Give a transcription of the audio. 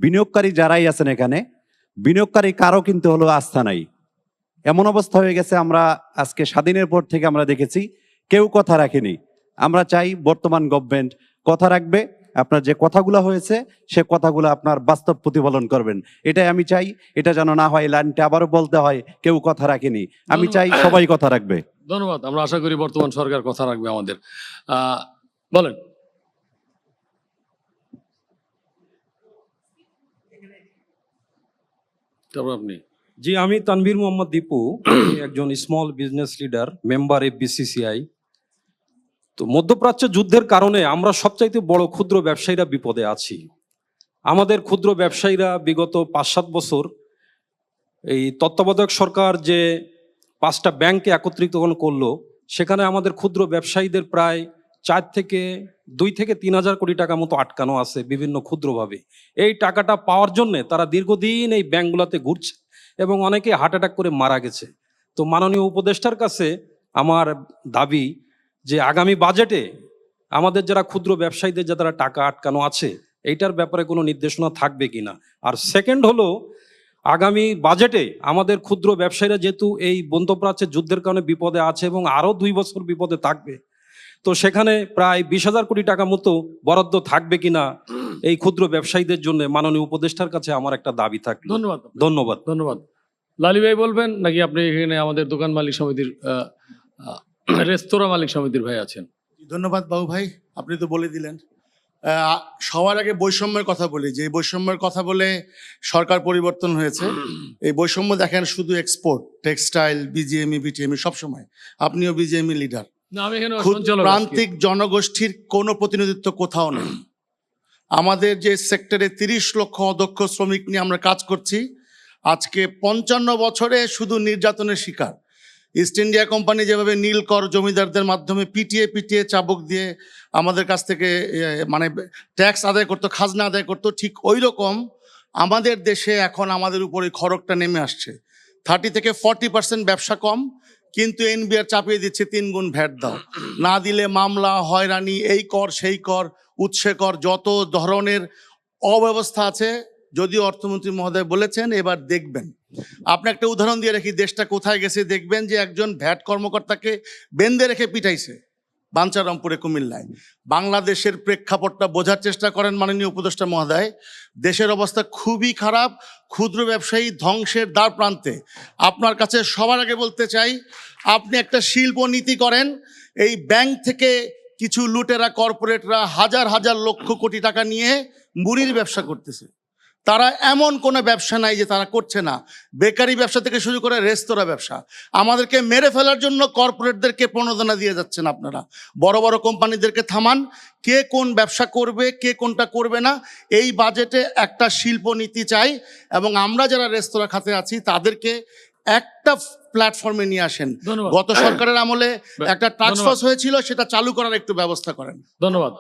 বিনিয়োগকারী যারাই আছেন এখানে, বিনিয়োগকারী কারো কিন্তু হলো আস্থা নাই। এমন অবস্থা হয়ে গেছে, আমরা আজকে স্বাধীনের পর থেকে আমরা দেখেছি কেউ কথা রাখেনি। আমরা চাই বর্তমান গভর্নমেন্ট কথা রাখবে, আপনার যে কথাগুলো হয়েছে সে কথাগুলো আপনার বাস্তব প্রতিফলন করবেন, এটাই আমি চাই। এটা যেন না হয় লাইনটা আবারও বলতে হয় কেউ কথা রাখেনি। আমি চাই সবাই কথা রাখবে। ধন্যবাদ। আমরা আশা করি বর্তমান সরকার কথা রাখবে আমাদের। বলেন। তারপর আপনি। জি, আমি তানভীর মোহাম্মদ দীপু, আমি একজন small business leader, member FBCCI। তো মধ্যপ্রাচ্য যুদ্ধের কারণে আমরা সবচাইতে বড় ক্ষুদ্র ব্যবসায়ীরা বিপদে আছি। আমাদের ক্ষুদ্র ব্যবসায়ীরা বিগত 5-7 বছর এই তত্ত্বাবধায়ক সরকার যে 5টা ব্যাংকে একত্রিতকরণ করলো, সেখানে আমাদের ক্ষুদ্র ব্যবসায়ীদের প্রায় 2 থেকে 3 হাজার কোটি টাকা মতো আটকানো আছে বিভিন্ন ক্ষুদ্রভাবে। এই টাকাটা পাওয়ার জন্য তারা দীর্ঘদিন এই ব্যাংকগুলোতে ঘুরছে এবং অনেকে হার্ট অ্যাটাক করে মারা গেছে। তো মাননীয় উপদেষ্টার কাছে আমার দাবি যে আগামী বাজেটে আমাদের যারা ক্ষুদ্র ব্যবসায়ীদের যারা টাকা আটকানো আছে এইটার ব্যাপারে কোনো নির্দেশনা থাকবে কিনা। আর সেকেন্ড হলো, আগামী বাজেটে আমাদের ক্ষুদ্র ব্যবসায়ীরা যেহেতু এই মধ্যপ্রাচ্যের যুদ্ধের কারণে বিপদে আছে এবং আরো 2 বছর বিপদে থাকবে, তো সেখানে প্রায় 20,000 কোটি টাকা মতো বরাদ্দ থাকবে কিনা এই ক্ষুদ্র ব্যবসায়ীদের জন্য মাননীয় উপদেষ্টার কাছে আমার একটা দাবি থাকলো। ধন্যবাদ। ধন্যবাদ। ধন্যবাদ। লালি ভাই বলবেন নাকি আপনি এখানে আমাদের দোকান মালিক সমিতির রেস্তোরাঁ মালিক সমিতির ভাই আছেন? ধন্যবাদ বাবু ভাই, আপনি তো বলে দিলেন। সবার আগে বৈষম্যের কথা বলি, যে বৈষম্যের কথা বলে সরকার পরিবর্তন হয়েছে। এই বৈষম্য দেখেন শুধু এক্সপোর্ট, টেক্সটাইল, বিজিএমই, বিটিএমই, সবসময় আপনিও বিজিএমই লিডার। প্রান্তিক জনগোষ্ঠীর কোনো প্রতিনিধিত্ব কোথাও নেই। আমাদের যে সেক্টরে 30 লক্ষ অদক্ষ শ্রমিক নিয়ে আমরা কাজ করছি, আজকে 55 বছরে শুধু নির্যাতনের শিকার। ইস্ট ইন্ডিয়া কোম্পানি যেভাবে নীলকর জমিদারদের মাধ্যমে পিটিয়ে চাবুক দিয়ে আমাদের কাছ থেকে মানে ট্যাক্স আদায় করতো, খাজনা আদায় করতো, ঠিক ওই রকম আমাদের দেশে এখন আমাদের উপরে খড়গটা নেমে আসছে। 30 থেকে 40% ব্যবসা কম, কিন্তু এনবিআর চাপিয়ে দিচ্ছে 3 গুণ ভ্যাট দাও, না দিলে মামলা, হয়রানি, এই কর সেই কর, উৎসে কর, যত ধরনের অব্যবস্থা আছে। যদিও অর্থমন্ত্রী মহোদয় বলেছেন এবার দেখবেন। আপনি একটা উদাহরণ দিয়ে রাখি, দেশটা কোথায় গেছে দেখবেন যে একজন ভ্যাট কর্মকর্তাকে বেঁধে রেখে পিটাইছে বাঞ্চারামপুরে, কুমিল্লায়। বাংলাদেশের প্রেক্ষাপটটা বোঝার চেষ্টা করেন মাননীয় উপদেষ্টা মহোদয়। দেশের অবস্থা খুবই খারাপ, ক্ষুদ্র ব্যবসায়ী ধ্বংসের দ্বার প্রান্তে। আপনার কাছে সবার আগে বলতে চাই, আপনি একটা শিল্প নীতি করেন। এই ব্যাংক থেকে কিছু লুটেরা কর্পোরেটরা হাজার হাজার লক্ষ কোটি টাকা নিয়ে মুড়ির ব্যবসা করতেছে। তারা এমন কোনো ব্যবসা নাই যে তারা করছে না। বেকারি ব্যবসা থেকে শুরু করে রেস্তোরাঁ ব্যবসা। আমাদেরকে মেরে ফেলার জন্য কর্পোরেটদেরকে প্রণোদনা দিয়ে যাচ্ছেন আপনারা। বড় বড় কোম্পানিদেরকে থামান, কে কোন ব্যবসা করবে, কে কোনটা করবে না। এই বাজেটে একটা শিল্প নীতি চাই, এবং আমরা যারা রেস্তোরাঁ খাতে আছি তাদেরকে একটা প্ল্যাটফর্মে নিয়ে আসেন। গত সরকারের আমলে একটা টাস্ক ফোর্স হয়েছিল, সেটা চালু করার একটু ব্যবস্থা করেন। ধন্যবাদ।